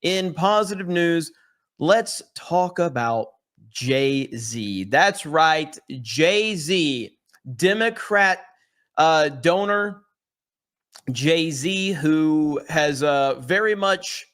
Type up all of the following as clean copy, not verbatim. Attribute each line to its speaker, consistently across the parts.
Speaker 1: in positive news, let's talk about Jay-Z. That's right, Jay-Z, Democrat donor Jay-Z, who has very much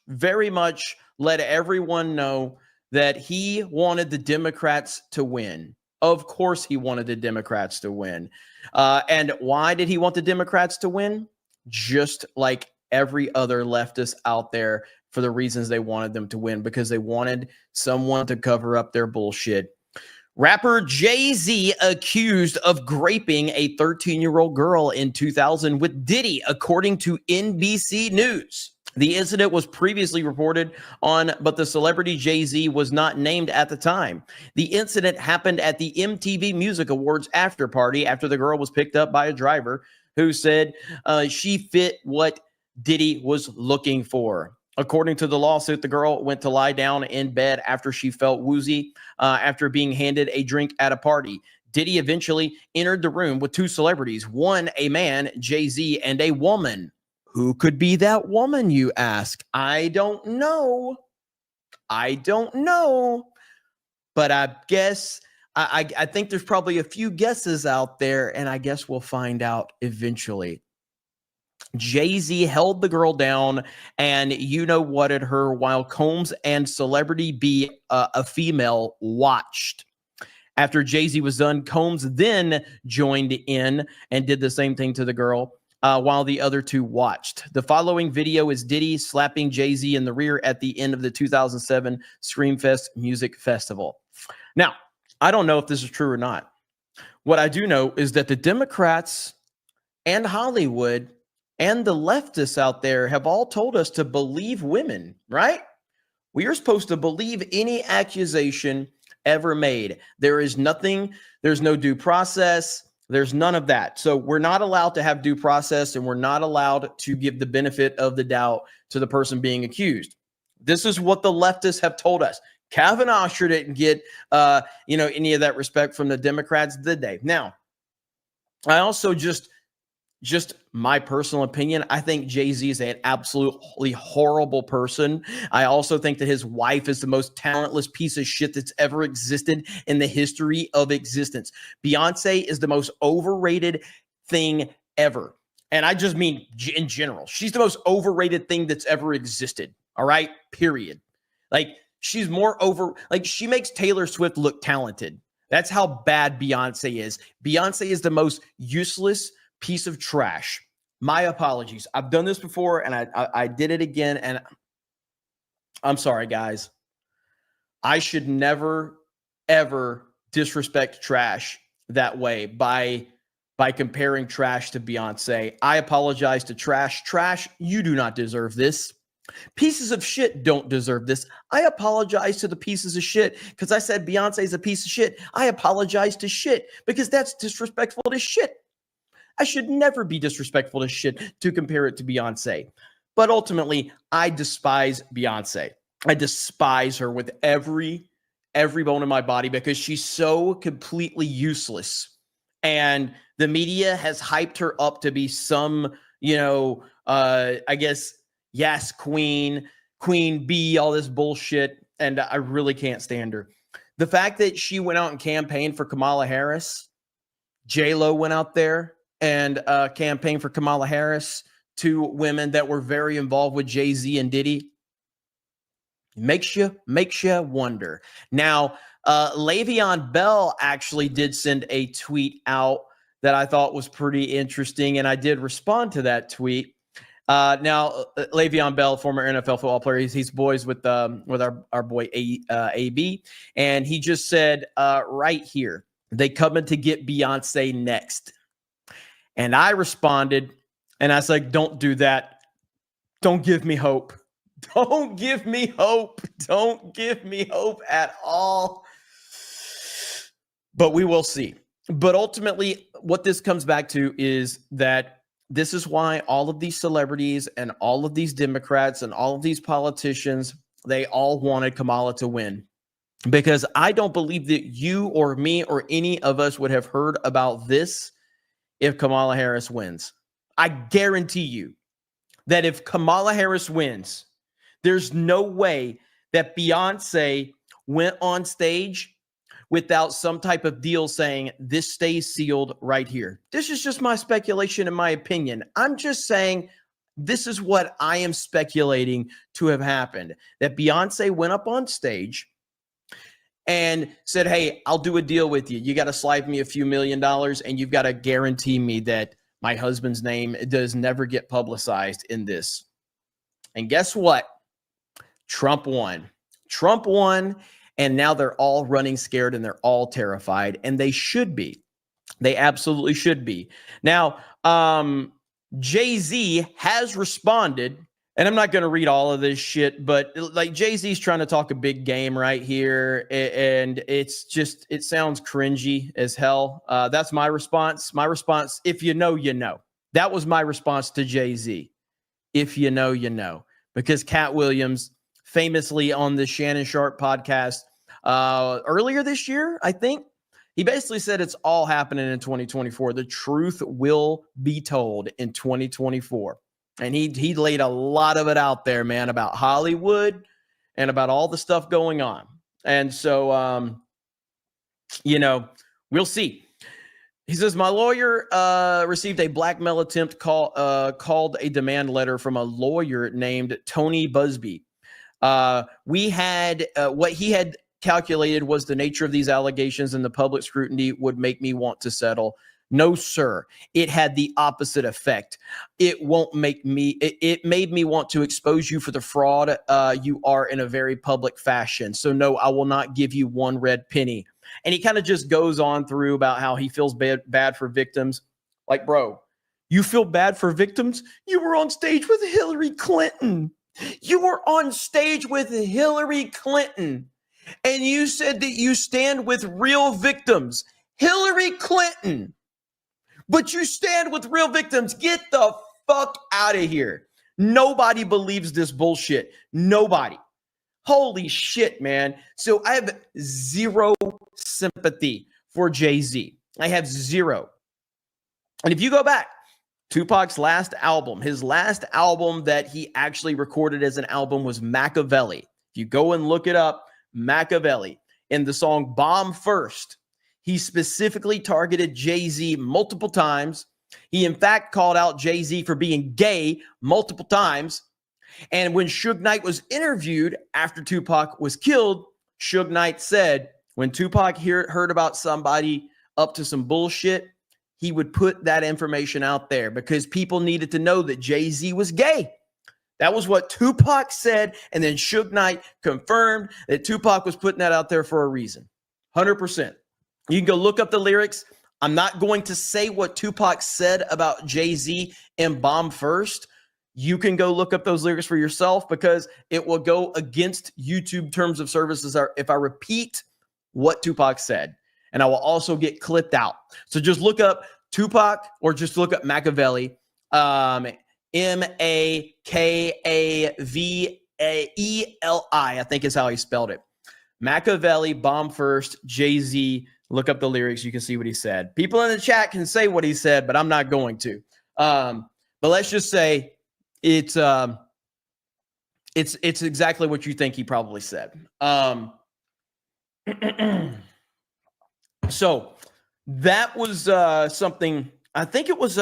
Speaker 1: let everyone know that he wanted the Democrats to win. Of course, he wanted the Democrats to win. And why did he want the Democrats to win? Just like every other leftist out there, for the reasons they wanted them to win, because they wanted someone to cover up their bullshit. Rapper Jay-Z accused of graping a 13-year-old girl in 2000 with Diddy, according to NBC News. The incident was previously reported on, but the celebrity Jay-Z was not named at the time. The incident happened at the MTV Music Awards after party after the girl was picked up by a driver who said she fit what Diddy was looking for. According to the lawsuit, the girl went to lie down in bed after she felt woozy after being handed a drink at a party. Diddy eventually entered the room with two celebrities, one a man, Jay-Z, and a woman. Who could be that woman, you ask? I don't know. But I guess, I think there's probably a few guesses out there, and I guess we'll find out eventually. Jay-Z held the girl down and whatted her while Combs and Celebrity B, a female, watched. After Jay-Z was done, Combs then joined in and did the same thing to the girl while the other two watched. The following video is Diddy slapping Jay-Z in the rear at the end of the 2007 Screamfest Music Festival. Now, I don't know if this is true or not. What I do know is that the Democrats and Hollywood and the leftists out there have all told us to believe women, right? We are supposed to believe any accusation ever made. There is nothing, there's no due process, there's none of that. So we're not allowed to have due process, and we're not allowed to give the benefit of the doubt to the person being accused. This is what the leftists have told us. Kavanaugh sure didn't get any of that respect from the Democrats, did they? Now, I also just my personal opinion, I think Jay-Z is an absolutely horrible person. I also think that his wife is the most talentless piece of shit that's ever existed in the history of existence. Beyonce is the most overrated thing ever. And I just mean in general. She's the most overrated thing that's ever existed. All right? Period. Like, she's more over, like, she makes Taylor Swift look talented. That's how bad Beyonce is. Beyonce is the most useless piece of trash. My apologies. I've done this before, and I did it again, and I'm sorry, guys. I should never, ever disrespect trash that way by comparing trash to Beyonce. I apologize to trash. Trash, you do not deserve this. Pieces of shit don't deserve this. I apologize to the pieces of shit because I said Beyonce is a piece of shit. I apologize to shit because that's disrespectful to shit. I should never be disrespectful to shit to compare it to Beyonce. But ultimately, I despise Beyonce. I despise her with every bone in my body because she's so completely useless. And the media has hyped her up to be some, I guess, yes, queen bee, all this bullshit. And I really can't stand her. The fact that she went out and campaigned for Kamala Harris, J-Lo went out there and campaigned for Kamala Harris, two women that were very involved with Jay-Z and Diddy. Makes you wonder. Now, Le'Veon Bell actually did send a tweet out that I thought was pretty interesting, and I did respond to that tweet. Now, Le'Veon Bell, former NFL football player, he's boys with our boy AB, and he just said right here, they coming to get Beyonce next. And I responded, and I was like, don't do that. Don't give me hope. Don't give me hope. Don't give me hope at all. But we will see. But ultimately, what this comes back to is that this is why all of these celebrities and all of these Democrats and all of these politicians, they all wanted Kamala to win. Because I don't believe that you or me or any of us would have heard about this if Kamala Harris wins. I guarantee you that if Kamala Harris wins, There's no way that Beyonce went on stage without some type of deal saying this stays sealed right here. This is just my speculation and my opinion. I'm just saying this is what I am speculating to have happened, that Beyonce went up on stage and said, hey, I'll do a deal with you. You got to slide me a few $1 million and you've got to guarantee me that my husband's name does never get publicized in this. And guess what? Trump won. Trump won, and now they're all running scared and they're all terrified, and they should be. They absolutely should be. Now, Jay-Z has responded, and I'm not going to read all of this shit, but like Jay-Z's trying to talk a big game right here, and it's just, it sounds cringy as hell. That's my response. My response, if you know, you know. That was my response to Jay-Z. If you know, you know. Because Cat Williams, famously on the Shannon Sharp podcast earlier this year, I think, he basically said it's all happening in 2024. The truth will be told in 2024. And he laid a lot of it out there, man, about Hollywood and about all the stuff going on. And so, we'll see. He says, my lawyer received a blackmail attempt called a demand letter from a lawyer named Tony Busby. We had what he had calculated was the nature of these allegations and the public scrutiny would make me want to settle. No, sir. It had the opposite effect. It made me want to expose you for the fraud you are in a very public fashion. So no, I will not give you one red penny. And he kind of just goes on through about how he feels bad for victims. Like, bro, you feel bad for victims? You were on stage with Hillary Clinton. You were on stage with Hillary Clinton. And you said that you stand with real victims. Hillary Clinton. But you stand with real victims. Get the fuck out of here. Nobody believes this bullshit. Nobody. Holy shit, man. So I have zero sympathy for Jay-Z. I have zero. And if you go back, Tupac's last album, his last album that he actually recorded as an album was Machiavelli. If you go and look it up, Machiavelli, in the song Bomb First, he specifically targeted Jay-Z multiple times. He, in fact, called out Jay-Z for being gay multiple times. And when Suge Knight was interviewed after Tupac was killed, Suge Knight said when Tupac heard about somebody up to some bullshit, he would put that information out there because people needed to know that Jay-Z was gay. That was what Tupac said, and then Suge Knight confirmed that Tupac was putting that out there for a reason. 100%. You can go look up the lyrics. I'm not going to say what Tupac said about Jay-Z in Bomb First. You can go look up those lyrics for yourself because it will go against YouTube terms of services if I repeat what Tupac said. And I will also get clipped out. So just look up Tupac or just look up Machiavelli. Machiavelli, I think is how he spelled it. Machiavelli, Bomb First, Jay-Z. Look up the lyrics. You can see what he said. People in the chat can say what he said, but I'm not going to. But let's just say it's exactly what you think he probably said. So that was something. I think it was.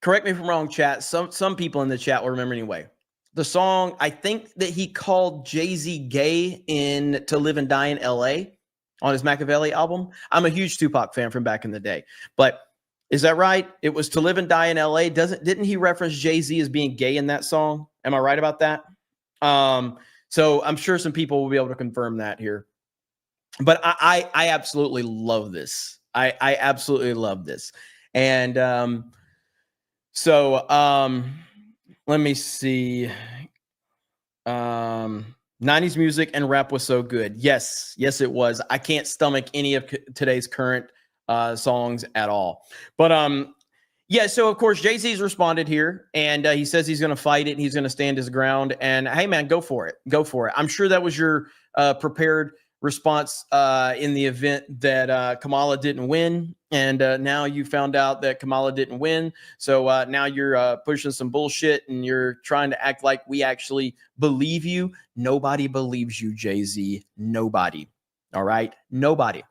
Speaker 1: Correct me if I'm wrong, chat. Some people in the chat will remember anyway. The song, I think that he called Jay-Z gay in To Live and Die in L.A. on his Machiavelli album. I'm a huge Tupac fan from back in the day. But is that right? It was To Live and Die in L.A. Didn't he reference Jay-Z as being gay in that song? Am I right about that? So I'm sure some people will be able to confirm that here. But I absolutely love this. I absolutely love this. And so let me see. 90s music and rap was so good. Yes, it was. I can't stomach any of today's current songs at all. But yeah, so of course Jay-Z's responded here, and he says he's going to fight it. He's going to stand his ground. And hey, man, go for it. Go for it. I'm sure that was your prepared response in the event that Kamala didn't win. And now you found out that Kamala didn't win. So now you're pushing some bullshit and you're trying to act like we actually believe you. Nobody believes you, Jay-Z. Nobody. All right? Nobody.